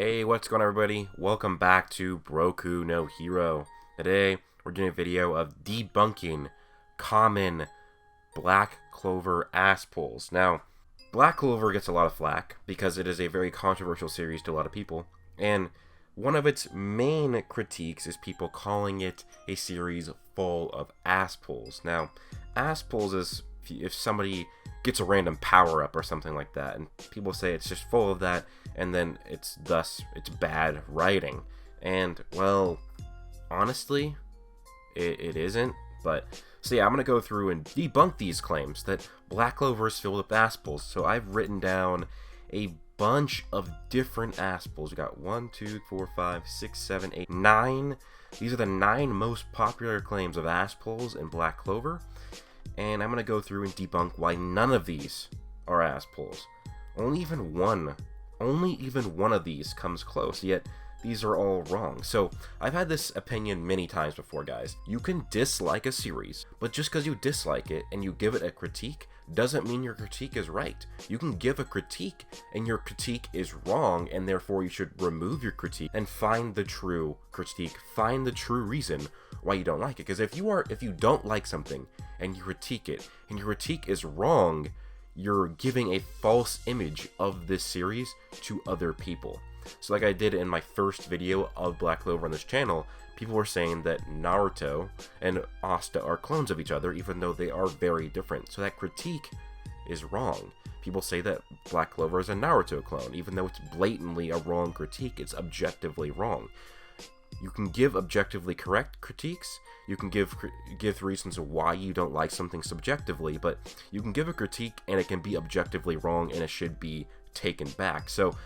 Hey, what's going on, everybody? Welcome back to Broku no Hero. Today, we're doing a video of debunking common Black Clover Asspulls. Now, Black Clover gets a lot of flack because it is a very controversial series to a lot of people, and one of its main critiques is people calling it a series full of Asspulls. Now, Asspulls is if somebody gets a random power-up or something like that, and people say it's just full of that, and then it's bad writing. And, well, honestly, it isn't. But, so yeah, I'm going to go through and debunk these claims that Black Clover is filled with Asspulls. So I've written down a bunch of different Asspulls. We got 1, 2, 4, 5, 6, 7, 8, 9. These are the 9 most popular claims of Asspulls in Black Clover. And I'm going to go through and debunk why none of these are Asspulls. Only even one of these comes close, yet these are all wrong. So, I've had this opinion many times before, guys. You can dislike a series, but just because you dislike it and you give it a critique, doesn't mean your critique is right. You can give a critique, and your critique is wrong, and therefore you should remove your critique and find the true critique, find the true reason why you don't like it. Because if you don't like something, and you critique it, and your critique is wrong, you're giving a false image of this series to other people. So like I did in my first video of Black Clover on this channel, people were saying that Naruto and Asta are clones of each other, even though they are very different. So that critique is wrong. People say that Black Clover is a Naruto clone, even though it's blatantly a wrong critique, it's objectively wrong. You can give objectively correct critiques, you can give reasons why you don't like something subjectively, but you can give a critique and it can be objectively wrong and it should be taken back. So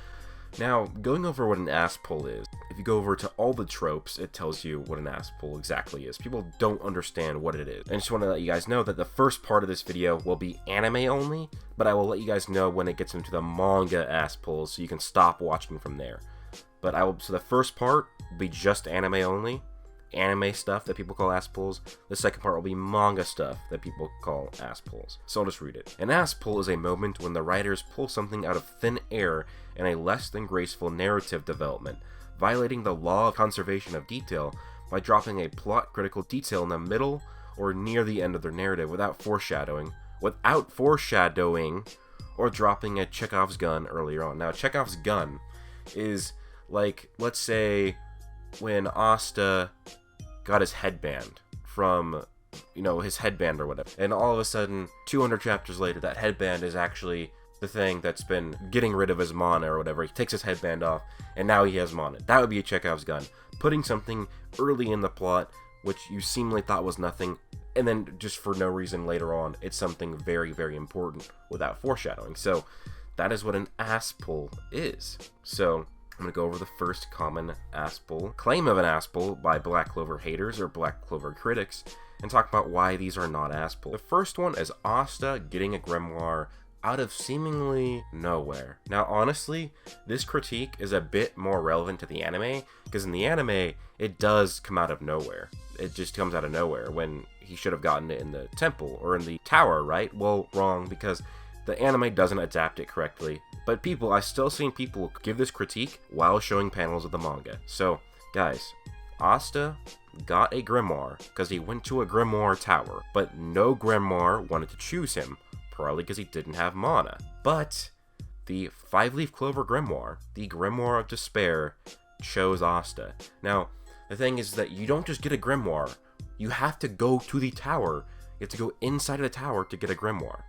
now, going over what an Asspull is, if you go over to all the tropes, it tells you what an Asspull exactly is. People don't understand what it is. And I just want to let you guys know that the first part of this video will be anime only, but I will let you guys know when it gets into the manga Asspulls, so you can stop watching from there. But so the first part will be just anime only, anime stuff that people call Asspulls. The second part will be manga stuff that people call Asspulls. So I'll just read it. An Asspull is a moment when the writers pull something out of thin air in a less than graceful narrative development, violating the law of conservation of detail by dropping a plot critical detail in the middle or near the end of their narrative without foreshadowing, or dropping a Chekhov's gun earlier on. Now, Chekhov's gun is like, let's say, when Asta got his headband from, his headband or whatever, and all of a sudden, 200 chapters later, that headband is actually the thing that's been getting rid of his mana or whatever. He takes his headband off, and now he has mana. That would be a Chekhov's gun. Putting something early in the plot, which you seemingly thought was nothing, and then just for no reason later on, it's something very, very important without foreshadowing. So, that is what an Asspull is. So, I'm going to go over the first common Asspull claim of an Asspull by Black Clover haters or Black Clover critics, and talk about why these are not Asspulls. The first one is Asta getting a grimoire out of seemingly nowhere. Now, honestly, this critique is a bit more relevant to the anime, because in the anime, it does come out of nowhere. It just comes out of nowhere when he should have gotten it in the temple or in the tower, right? Well, wrong, because the anime doesn't adapt it correctly. But I've still seen people give this critique while showing panels of the manga. So, guys, Asta got a grimoire because he went to a grimoire tower, but no grimoire wanted to choose him, probably because he didn't have mana. But the 5-leaf clover grimoire, the Grimoire of Despair, chose Asta. Now, the thing is that you don't just get a grimoire, you have to go to the tower. You have to go inside of the tower to get a grimoire.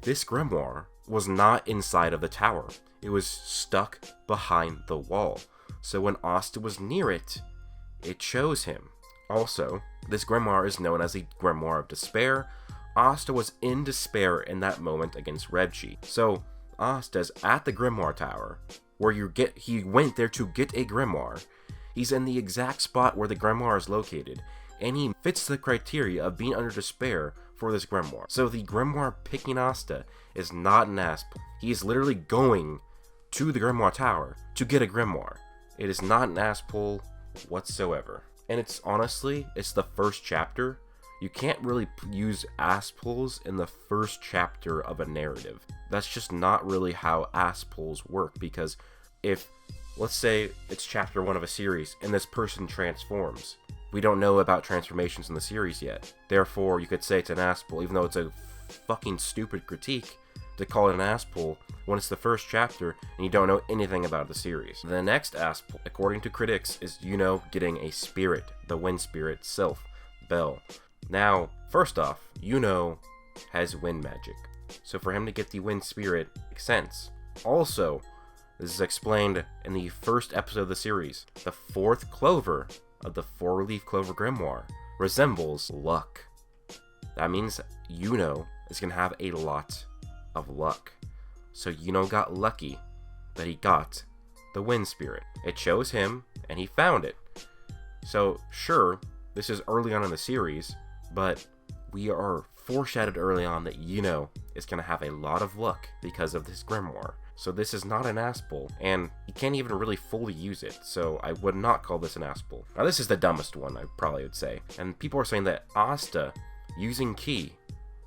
This grimoire was not inside of the tower. It was stuck behind the wall. So when Asta was near it, it chose him. Also, this grimoire is known as the Grimoire of Despair. Asta was in despair in that moment against Rebchi. So, Asta's at the Grimoire Tower, where he went there to get a grimoire. He's in the exact spot where the grimoire is located, and he fits the criteria of being under despair for this grimoire. So the grimoire picking Asta is not an Asspull. He is literally going to the Grimoire Tower to get a grimoire. It is not an Asspull whatsoever. And it's the first chapter. You can't really use Asspulls in the first chapter of a narrative. That's just not really how Asspulls work, because if let's say it's chapter 1 of a series, and this person transforms. We don't know about transformations in the series yet. Therefore, you could say it's an Asspull, even though it's a fucking stupid critique to call it an Asspull when it's the first chapter and you don't know anything about the series. The next Asspull, according to critics, is Yuno getting a spirit, the wind spirit, Sylph, Bell. Now, first off, Yuno has wind magic, so for him to get the wind spirit makes sense. Also, this is explained in the first episode of the series. The 4th clover of the 4-leaf clover grimoire resembles luck. That means Yuno is going to have a lot of luck. So Yuno got lucky that he got the wind spirit. It chose him, and he found it. So sure, this is early on in the series, but we are foreshadowed early on that Yuno is going to have a lot of luck because of this grimoire. So this is not an Asspull, and you can't even really fully use it, so I would not call this an Asspull. Now this is the dumbest one, I probably would say. And people are saying that Asta using Ki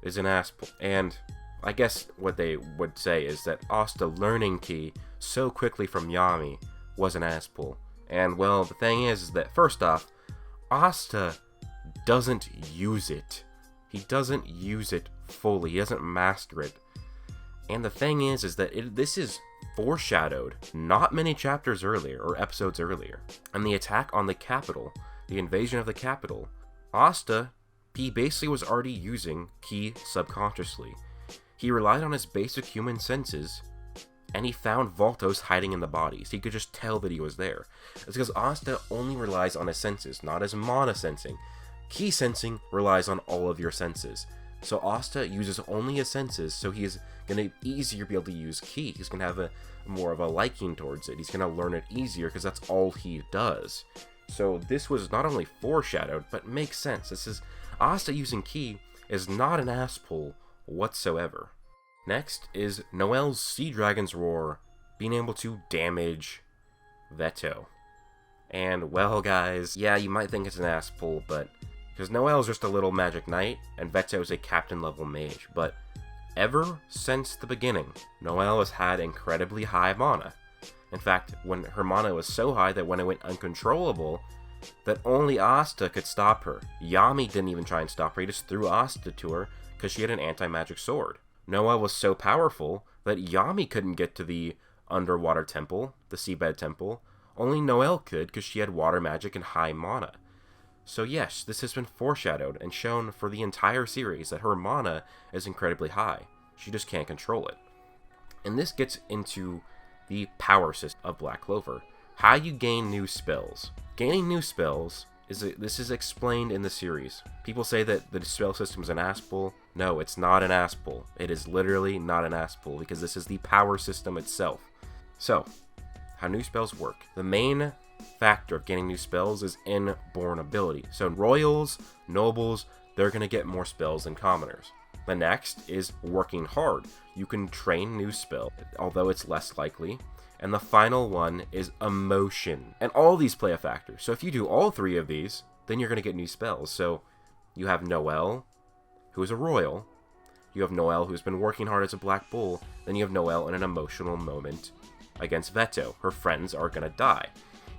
is an Asspull, and I guess what they would say is that Asta learning Ki so quickly from Yami was an Asspull. And well, the thing is that first off, Asta doesn't use it. He doesn't use it fully, he doesn't master it. And the thing is that this is foreshadowed not many chapters earlier, or episodes earlier. And the attack on the capital, the invasion of the capital, Asta, he basically was already using Ki subconsciously. He relied on his basic human senses, and he found Voltos hiding in the bodies. He could just tell that he was there. It's because Asta only relies on his senses, not his mana sensing. Ki sensing relies on all of your senses. So Asta uses only his senses, so he is going to easier be able to use Ki. He's going to have more of a liking towards it. He's going to learn it easier because that's all he does. So this was not only foreshadowed, but makes sense. This is Asta using Ki is not an Asspull whatsoever. Next is Noelle's Sea Dragon's Roar being able to damage Veto. And well guys, yeah, you might think it's an Asspull, but because Noelle's just a little magic knight, and Veto is a captain level mage, but ever since the beginning, Noelle has had incredibly high mana. In fact, when her mana was so high that when it went uncontrollable, that only Asta could stop her. Yami didn't even try and stop her, he just threw Asta to her because she had an anti-magic sword. Noelle was so powerful that Yami couldn't get to the underwater temple, the seabed temple. Only Noelle could because she had water magic and high mana. So yes, this has been foreshadowed and shown for the entire series that her mana is incredibly high. She just can't control it. And this gets into the power system of Black Clover. How you gain new spells. Gaining new spells, this is explained in the series. People say that the spell system is an Asspull. No, it's not an Asspull. It is literally not an Asspull because this is the power system itself. So, how new spells work. The main factor of getting new spells is inborn ability. So royals, nobles, they're going to get more spells than commoners. The next is working hard. You can train new spells, although it's less likely. And the final one is emotion. And all these play a factor. So if you do all 3 of these, then you're going to get new spells. So you have Noelle, who is a royal. You have Noelle, who's been working hard as a Black Bull. Then you have Noelle in an emotional moment against Veto. Her friends are going to die.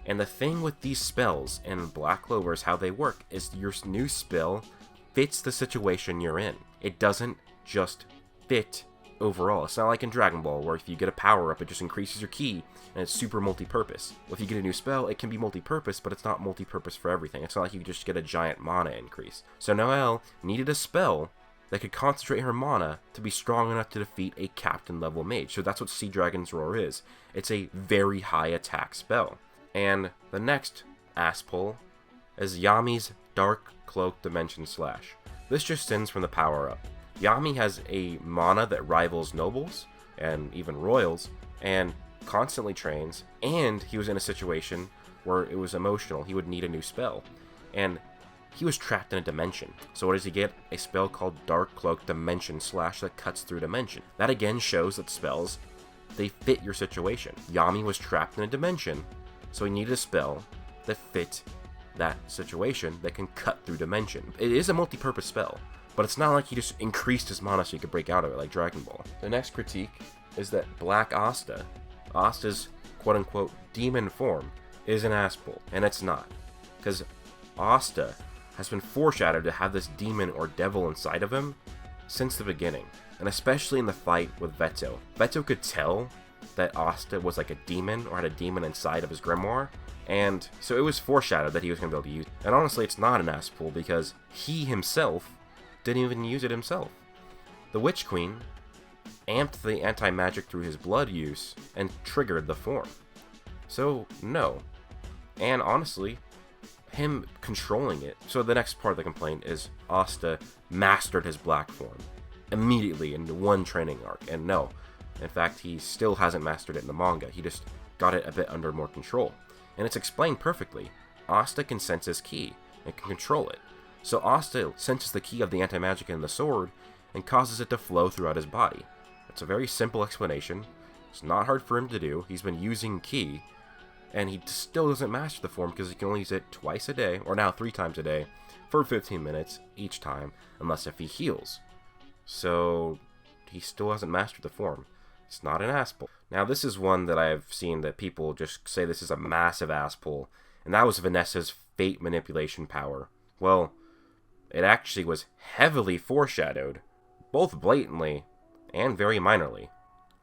And the thing with these spells in Black Clover is how they work, is your new spell fits the situation you're in. It doesn't just fit overall. It's not like in Dragon Ball, where if you get a power-up, it just increases your ki, and it's super multi-purpose. Well, if you get a new spell, it can be multi-purpose, but it's not multi-purpose for everything. It's not like you just get a giant mana increase. So Noelle needed a spell that could concentrate her mana to be strong enough to defeat a captain-level mage. So that's what Sea Dragon's Roar is. It's a very high attack spell. And the next Asspull is Yami's Dark Cloak Dimension Slash. This just stems from the power-up. Yami has a mana that rivals nobles, and even royals, and constantly trains, and he was in a situation where it was emotional. He would need a new spell, and he was trapped in a dimension. So what does he get? A spell called Dark Cloak Dimension Slash that cuts through dimension. That again shows that spells, they fit your situation. Yami was trapped in a dimension, so he needed a spell that fit that situation that can cut through dimension. It is a multi-purpose spell, but it's not like he just increased his mana so he could break out of it like Dragon Ball. The next critique is that Black Asta, Asta's quote-unquote demon form is an Asspull, and it's not. Because Asta has been foreshadowed to have this demon or devil inside of him since the beginning, and especially in the fight with Veto. Veto could tell that Asta was like a demon or had a demon inside of his grimoire, and so it was foreshadowed that he was going to be able to use it. And honestly, it's not an Asspull because he himself didn't even use it himself. The Witch Queen amped the anti-magic through his blood use and triggered the form. So, no. And honestly, him controlling it. So the next part of the complaint is Asta mastered his black form immediately in one training arc. And no, in fact, he still hasn't mastered it in the manga. He just got it a bit under more control. And it's explained perfectly. Asta can sense his ki and can control it. So Asta senses the ki of the anti-magic in the sword and causes it to flow throughout his body. It's a very simple explanation. It's not hard for him to do. He's been using ki, and he still doesn't master the form because he can only use it twice a day, or now 3 times a day, for 15 minutes each time, unless if he heals. So he still hasn't mastered the form. It's not an Asspull. Now this is one that I've seen that people just say this is a massive Asspull, and that was Vanessa's fate manipulation power. Well, it actually was heavily foreshadowed, both blatantly and very minorly.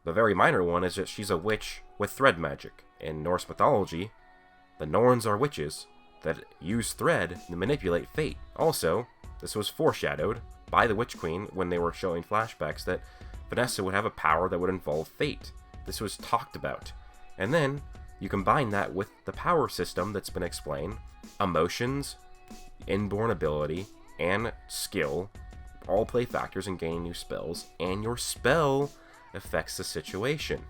The very minor one is that she's a witch with thread magic. In Norse mythology, the Norns are witches that use thread to manipulate fate. Also, this was foreshadowed by the Witch Queen when they were showing flashbacks that Vanessa would have a power that would involve fate. This was talked about. And then, you combine that with the power system that's been explained, emotions, inborn ability, and skill all play factors in gaining new spells, and your spell affects the situation,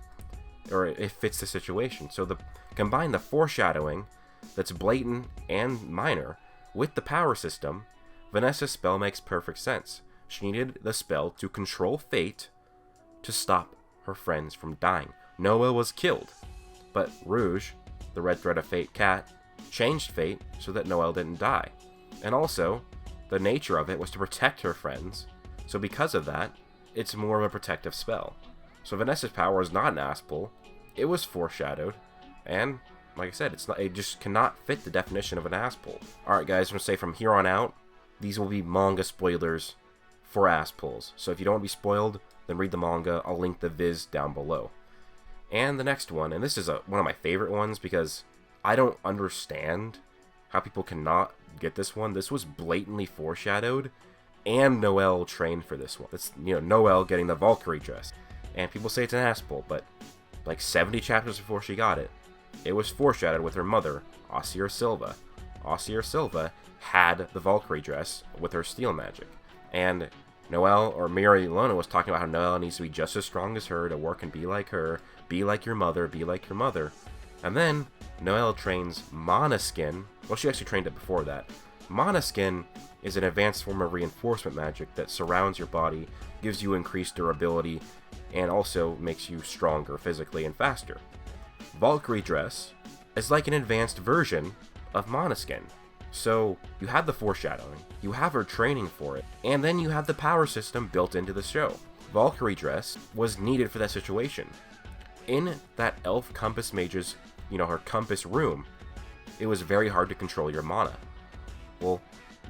or it fits the situation. So combine the foreshadowing that's blatant and minor with the power system, Vanessa's spell makes perfect sense. She needed the spell to control fate to stop her friends from dying. Noelle was killed, but Rouge, the red thread of fate cat, changed fate so that Noelle didn't die. And also, the nature of it was to protect her friends, so because of that, it's more of a protective spell. So Vanessa's power is not an Asspull, it was foreshadowed, and like I said, it just cannot fit the definition of an Asspull. Alright guys, I'm going to say from here on out, these will be manga spoilers for Asspulls. So if you don't want to be spoiled, then read the manga, I'll link the viz down below. And the next one, and this is one of my favorite ones because I don't understand how people cannot get this one. This was blatantly foreshadowed, and Noelle trained for this one. It's, Noelle getting the Valkyrie dress. And people say it's an Asspull, but like 70 chapters before she got it, it was foreshadowed with her mother, Asir Silva. Asir Silva had the Valkyrie dress with her steel magic. And Noelle, or Miri Lona, was talking about how Noelle needs to be just as strong as her to work and be like her, be like your mother, be like your mother. And then Noelle trains Mana Skin. Well, she actually trained it before that. Mana Skin is an advanced form of reinforcement magic that surrounds your body, gives you increased durability, and also makes you stronger physically and faster. Valkyrie dress is like an advanced version of Mana Skin. So you have the foreshadowing, you have her training for it, and then you have the power system built into the show. Valkyrie dress was needed for that situation. In that elf compass mage's, her compass room, it was very hard to control your mana. Well,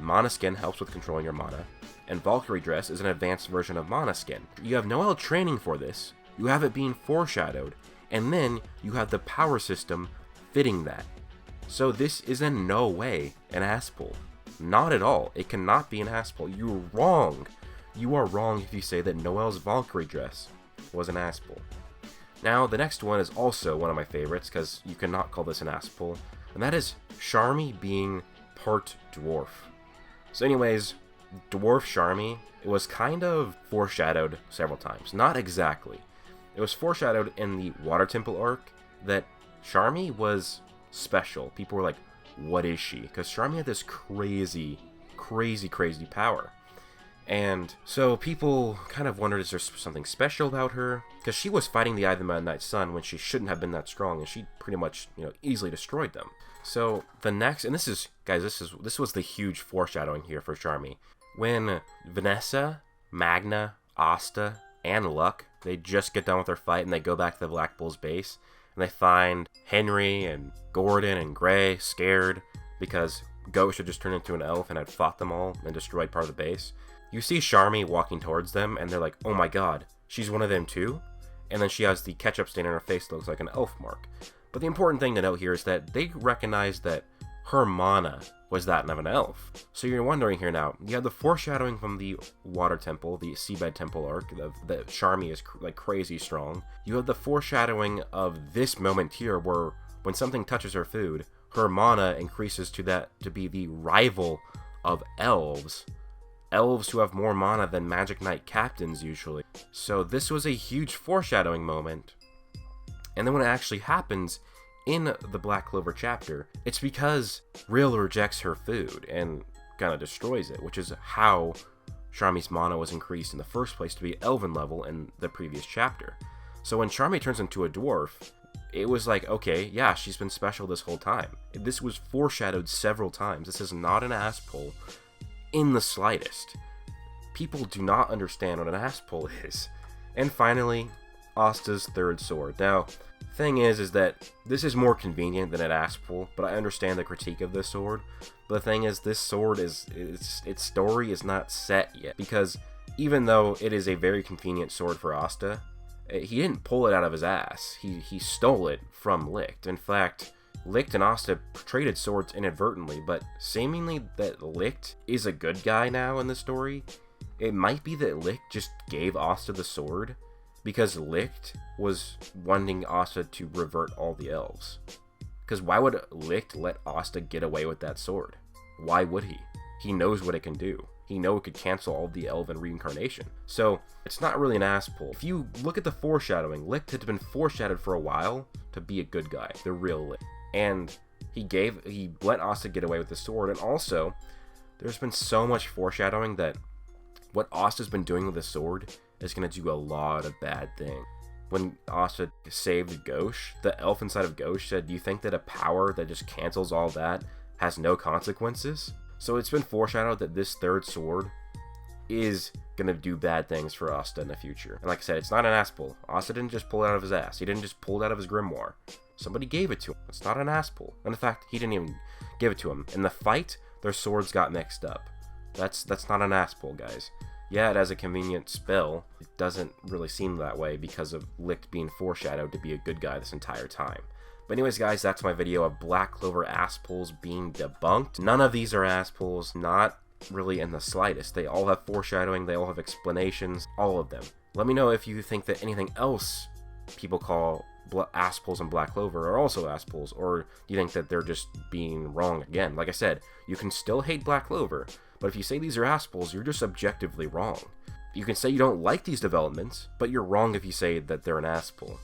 Mana Skin helps with controlling your mana, and Valkyrie dress is an advanced version of Mana Skin. You have Noelle training for this, you have it being foreshadowed, and then you have the power system fitting that. So this is in no way an Asspull. Not at all. It cannot be an Asspull. You're wrong. You are wrong if you say that Noelle's Valkyrie dress was an Asspull. Now, the next one is also one of my favorites, because you cannot call this an Asspull, and that is Charmie being part dwarf. So anyways, dwarf Charmie, it was kind of foreshadowed several times. Not exactly. It was foreshadowed in the Water Temple arc that Charmie was special. People were like, what is she? Because Charmie had this crazy power. And so people kind of wondered, is there something special about her? Because she was fighting the Eye of the Midnight Sun when she shouldn't have been that strong, and she pretty much, easily destroyed them. So the next, and this is, guys, this was the huge foreshadowing here for Charmie. When Vanessa, Magna, Asta, and Luck, they just get done with their fight and they go back to the Black Bull's base, and they find Henry and Gordon and Gray scared because Ghost had just turned into an elf and had fought them all and destroyed part of the base. You see Charmie walking towards them, and they're like, oh my god, she's one of them too? And then she has the ketchup stain on her face that looks like an elf mark. But the important thing to note here is that they recognize that her mana was that of an elf. So you're wondering here now, you have the foreshadowing from the water temple, the seabed temple arc, that Charmie is like crazy strong. You have the foreshadowing of this moment here where when something touches her food, her mana increases to be the rival of elves. Elves who have more mana than Magic Knight captains usually. So this was a huge foreshadowing moment. And then when it actually happens in the Black Clover chapter, it's because Rill rejects her food and kind of destroys it, which is how Charmie's mana was increased in the first place to be elven level in the previous chapter. So when Charmie turns into a dwarf, it was like, okay, yeah, she's been special this whole time. This was foreshadowed several times. This is not an Asspull in the slightest. People do not understand what an Asspull is. And finally, Asta's third sword. Now, thing is that this is more convenient than an Asspull, but I understand the critique of this sword. But the thing is, this sword its story is not set yet, because even though it is a very convenient sword for Asta, he didn't pull it out of his ass. He stole it from Licht. In fact, Licht and Asta traded swords inadvertently, but seemingly that Licht is a good guy now in the story. It might be that Licht just gave Asta the sword because Licht was wanting Asta to revert all the elves. Because why would Licht let Asta get away with that sword? Why would he? He knows what it can do. He knows it could cancel all the elven reincarnation. So it's not really an Asspull. If you look at the foreshadowing, Licht had been foreshadowed for a while to be a good guy, the real Licht. And he let Asta get away with the sword. And also, there's been so much foreshadowing that what Asta's been doing with the sword is going to do a lot of bad things. When Asta saved Ghosh, the elf inside of Ghosh said, do you think that a power that just cancels all that has no consequences? So it's been foreshadowed that this third sword is going to do bad things for Asta in the future. And like I said, it's not an Asspull. Asta didn't just pull it out of his ass. He didn't just pull it out of his grimoire. Somebody gave it to him. It's not an Asspull. And in fact, he didn't even give it to him. In the fight, their swords got mixed up. That's not an Asspull, guys. Yeah, it has a convenient spell. It doesn't really seem that way because of Licht being foreshadowed to be a good guy this entire time. But anyways, guys, that's my video of Black Clover Asspulls being debunked. None of these are Asspulls, not really in the slightest. They all have foreshadowing, they all have explanations, all of them. Let me know if you think that anything else people call Asspulls and Black Clover are also Asspulls, or do you think that they're just being wrong again? Like I said, you can still hate Black Clover, but if you say these are Asspulls, you're just objectively wrong. You can say you don't like these developments, but you're wrong if you say that they're an Asspull.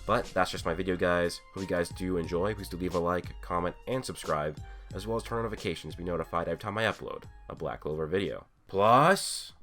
But that's just my video, guys. Hope you guys do enjoy. Please do leave a like, comment, and subscribe, as well as turn on notifications to be notified every time I upload a Black Clover video. Plus,